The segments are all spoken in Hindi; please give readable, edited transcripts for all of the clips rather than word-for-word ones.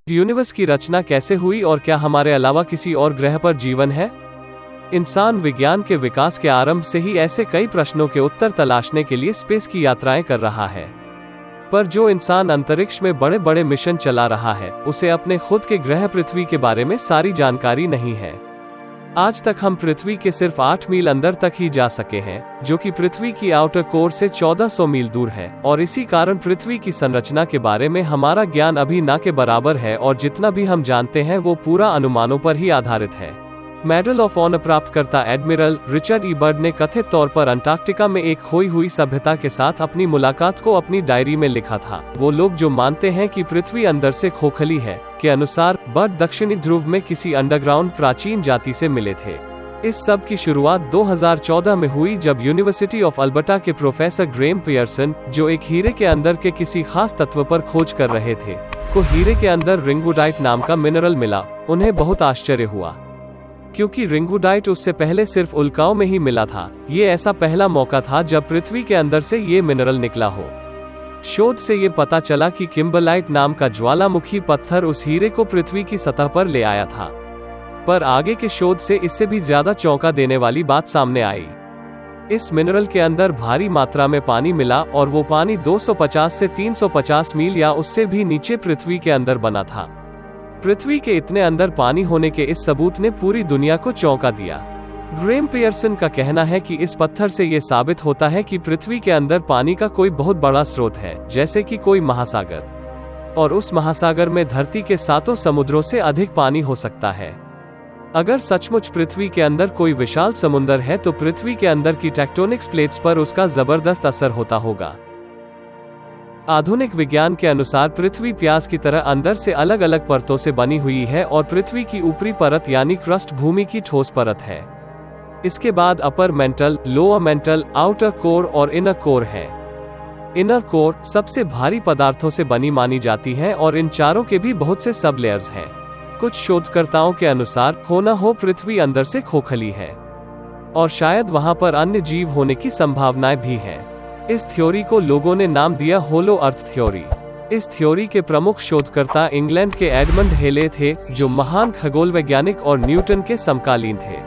यूनिवर्स की रचना कैसे हुई और क्या हमारे अलावा किसी और ग्रह पर जीवन है? इंसान विज्ञान के विकास के आरंभ से ही ऐसे कई प्रश्नों के उत्तर तलाशने के लिए स्पेस की यात्राएं कर रहा है। पर जो इंसान अंतरिक्ष में बड़े बड़े मिशन चला रहा है, उसे अपने खुद के ग्रह पृथ्वी के बारे में सारी जानकारी नहीं है। आज तक हम पृथ्वी के सिर्फ 8 मील अंदर तक ही जा सके हैं, जो कि पृथ्वी की आउटर कोर से 1400 मील दूर है, और इसी कारण पृथ्वी की संरचना के बारे में हमारा ज्ञान अभी ना के बराबर है, और जितना भी हम जानते हैं वो पूरा अनुमानों पर ही आधारित है। मेडल ऑफ ऑनर प्राप्तकर्ता एडमिरल रिचर्ड ई बर्ड ने कथित तौर पर अंटार्कटिका में एक खोई हुई सभ्यता के साथ अपनी मुलाकात को अपनी डायरी में लिखा था। वो लोग जो मानते हैं कि पृथ्वी अंदर से खोखली है के अनुसार बर्ड दक्षिणी ध्रुव में किसी अंडरग्राउंड प्राचीन जाति से मिले थे। इस सब की शुरुआत 2014 में हुई, जब यूनिवर्सिटी ऑफ अल्बर्टा के प्रोफेसर ग्रेम पियर्सन, जो एक हीरे के अंदर के किसी खास तत्व पर खोज कर रहे थे, को हीरे के अंदर रिंगवुडाइट नाम का मिनरल मिला। उन्हें बहुत आश्चर्य हुआ, क्योंकि रिंगवुडाइट उससे पहले सिर्फ उल्काओं में ही मिला था। ये ऐसा पहला मौका था जब पृथ्वी के अंदर से ये मिनरल निकला हो। शोध से ये पता चला कि किम्बरलाइट नाम का ज्वालामुखी पत्थर उस हीरे को पृथ्वी की सतह पर ले आया था। पर आगे के शोध से इससे भी ज्यादा चौंका देने वाली बात सामने आई। इस मिनरल के अंदर भारी मात्रा में पानी मिला, और वो पानी 250 से 350 मील या उससे भी नीचे पृथ्वी के अंदर बना था। पृथ्वी के इतने अंदर पानी होने के इस सबूत ने पूरी दुनिया को चौंका दिया। ग्रेम पियर्सन का कहना है कि इस पत्थर से ये साबित होता है कि पृथ्वी के अंदर पानी का कोई बहुत बड़ा स्रोत है, जैसे कि कोई महासागर, और उस महासागर में धरती के 7 समुद्रों से अधिक पानी हो सकता है। अगर सचमुच पृथ्वी के अंदर कोई विशाल समुद्र है, तो पृथ्वी के अंदर की टेक्टोनिक्स प्लेट्स पर उसका जबरदस्त असर होता होगा। आधुनिक विज्ञान के अनुसार पृथ्वी प्याज की तरह अंदर से अलग अलग परतों से बनी हुई है, और पृथ्वी की ऊपरी परत यानी क्रस्ट भूमि की ठोस परत है। इसके बाद upper mantle, lower mental, outer core और इनर कोर है। इनर कोर सबसे भारी पदार्थों से बनी मानी जाती है, और इन चारों के भी बहुत से सब लेयर्स हैं। कुछ शोधकर्ताओं के अनुसार पृथ्वी अंदर से खोखली है, और शायद वहां पर अन्य जीव होने की संभावनाएं भी हैं। इस थ्योरी को लोगों ने नाम दिया होलो अर्थ थ्योरी। इस थ्योरी के प्रमुख शोधकर्ता इंग्लैंड के एडमंड हेले थे, जो महान खगोल वैज्ञानिक और न्यूटन के समकालीन थे।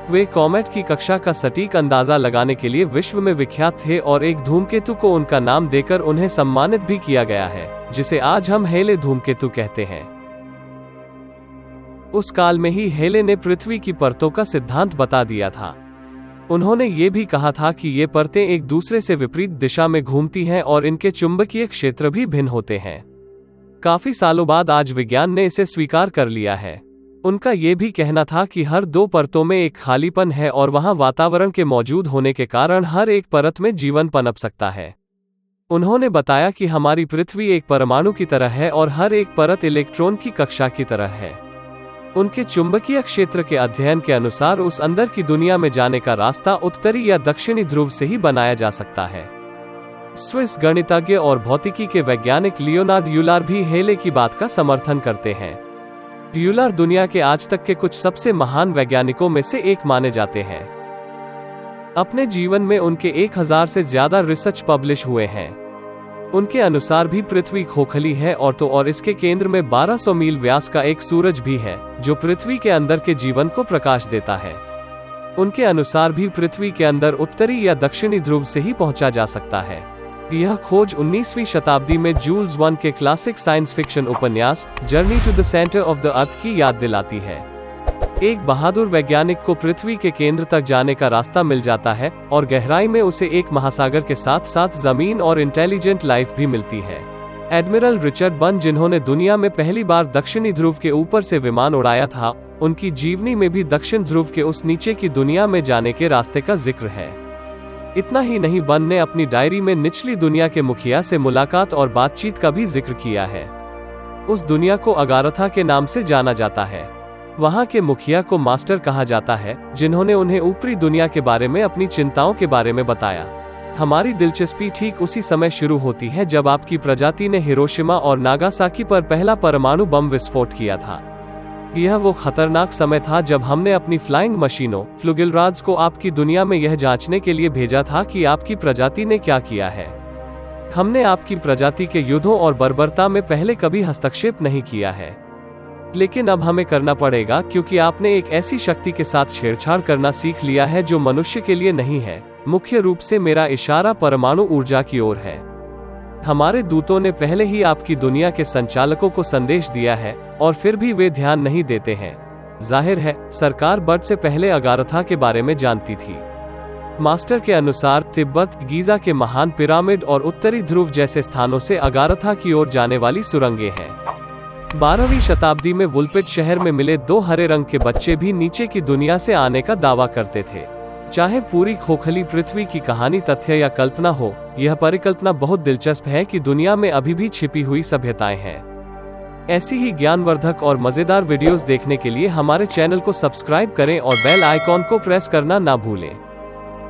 वे कॉमेट की कक्षा का सटीक अंदाजा लगाने के लिए विश्व में विख्यात थे, और एक धूमकेतु को उनका नाम देकर उन्हें सम्मानित भी किया गया है, जिसे आज हम हेले धूमकेतु कहते हैं। उस काल में ही हेले ने पृथ्वी की परतों का सिद्धांत बता दिया था। उन्होंने ये भी कहा था कि ये परतें एक दूसरे से विपरीत दिशा में घूमती हैं, और इनके चुंबकीय क्षेत्र भी भिन्न होते हैं। काफी सालों बाद आज विज्ञान ने इसे स्वीकार कर लिया है। उनका ये भी कहना था कि हर 2 परतों में एक खालीपन है, और वहां वातावरण के मौजूद होने के कारण हर एक परत में जीवन पनप सकता है। उन्होंने बताया कि हमारी पृथ्वी एक परमाणु की तरह है, और हर एक परत इलेक्ट्रॉन की कक्षा की तरह है। उनके चुंबकीय क्षेत्र के अध्ययन के अनुसार उस अंदर की दुनिया में जाने का रास्ता उत्तरी या दक्षिणी ध्रुव से ही बनाया जा सकता है। स्विस गणितज्ञ और भौतिकी के वैज्ञानिक लियोनार्ड यूलर भी हेले की बात का समर्थन करते हैं। यूलर दुनिया के आज तक के कुछ सबसे महान वैज्ञानिकों में से एक माने जाते हैं। अपने जीवन में उनके 1000 से ज्यादा रिसर्च पब्लिश हुए हैं। उनके अनुसार भी पृथ्वी खोखली है, और इसके केंद्र में 1200 मील व्यास का एक सूरज भी है, जो पृथ्वी के अंदर के जीवन को प्रकाश देता है। उनके अनुसार भी पृथ्वी के अंदर उत्तरी या दक्षिणी ध्रुव से ही पहुंचा जा सकता है। यह खोज 19वीं शताब्दी में जूल्स वर्न के क्लासिक साइंस फिक्शन उपन्यास journey to the centre of the earth की याद दिलाती है। एक बहादुर वैज्ञानिक को पृथ्वी के केंद्र तक जाने का रास्ता मिल जाता है, और गहराई में उसे एक महासागर के साथ साथ जमीन और इंटेलिजेंट लाइफ भी मिलती है। एडमिरल रिचर्ड बर्न, जिन्होंने दुनिया में पहली बार दक्षिणी ध्रुव के ऊपर से विमान उड़ाया था, उनकी जीवनी में भी दक्षिण ध्रुव के उस नीचे की दुनिया में जाने के रास्ते का जिक्र है। इतना ही नहीं, बर्न ने अपनी डायरी में निचली दुनिया के मुखिया से मुलाकात और बातचीत का भी जिक्र किया है। उस दुनिया को अगारथा के नाम से जाना जाता है। वहां के मुखिया को मास्टर कहा जाता है, जिन्होंने उन्हें ऊपरी दुनिया के बारे में अपनी चिंताओं के बारे में बताया। हमारी दिलचस्पी ठीक उसी समय शुरू होती है जब आपकी प्रजाति ने हिरोशिमा और नागासाकी पर पहला परमाणु बम विस्फोट किया था। यह वो खतरनाक समय था जब हमने अपनी फ्लाइंग मशीनों फ्लुगिलराड्स को आपकी दुनिया में यह जांचने के लिए भेजा था कि आपकी प्रजाति ने क्या किया है। हमने आपकी प्रजाति के युद्धों और बर्बरता में पहले कभी हस्तक्षेप नहीं किया है, लेकिन अब हमें करना पड़ेगा क्योंकि आपने एक ऐसी शक्ति के साथ छेड़छाड़ करना सीख लिया है जो मनुष्य के लिए नहीं है। मुख्य रूप से मेरा इशारा परमाणु ऊर्जा की ओर है। हमारे दूतों ने पहले ही आपकी दुनिया के संचालकों को संदेश दिया है और फिर भी वे ध्यान नहीं देते हैं। जाहिर है, सरकार बर्ड से पहले अगारथा के बारे में जानती थी। मास्टर के अनुसार तिब्बत, गीजा के महान पिरामिड और उत्तरी ध्रुव जैसे स्थानों से अगारथा की ओर जाने वाली सुरंगें हैं। 12वीं शताब्दी में वुलपिट शहर में मिले 2 हरे रंग के बच्चे भी नीचे की दुनिया से आने का दावा करते थे। चाहे पूरी खोखली पृथ्वी की कहानी तथ्य या कल्पना हो, यह परिकल्पना बहुत दिलचस्प है कि दुनिया में अभी भी छिपी हुई सभ्यताएं हैं। ऐसी ही ज्ञानवर्धक और मजेदार वीडियोस देखने के लिए हमारे चैनल को सब्सक्राइब करें और बेल आइकॉन को प्रेस करना ना भूलें।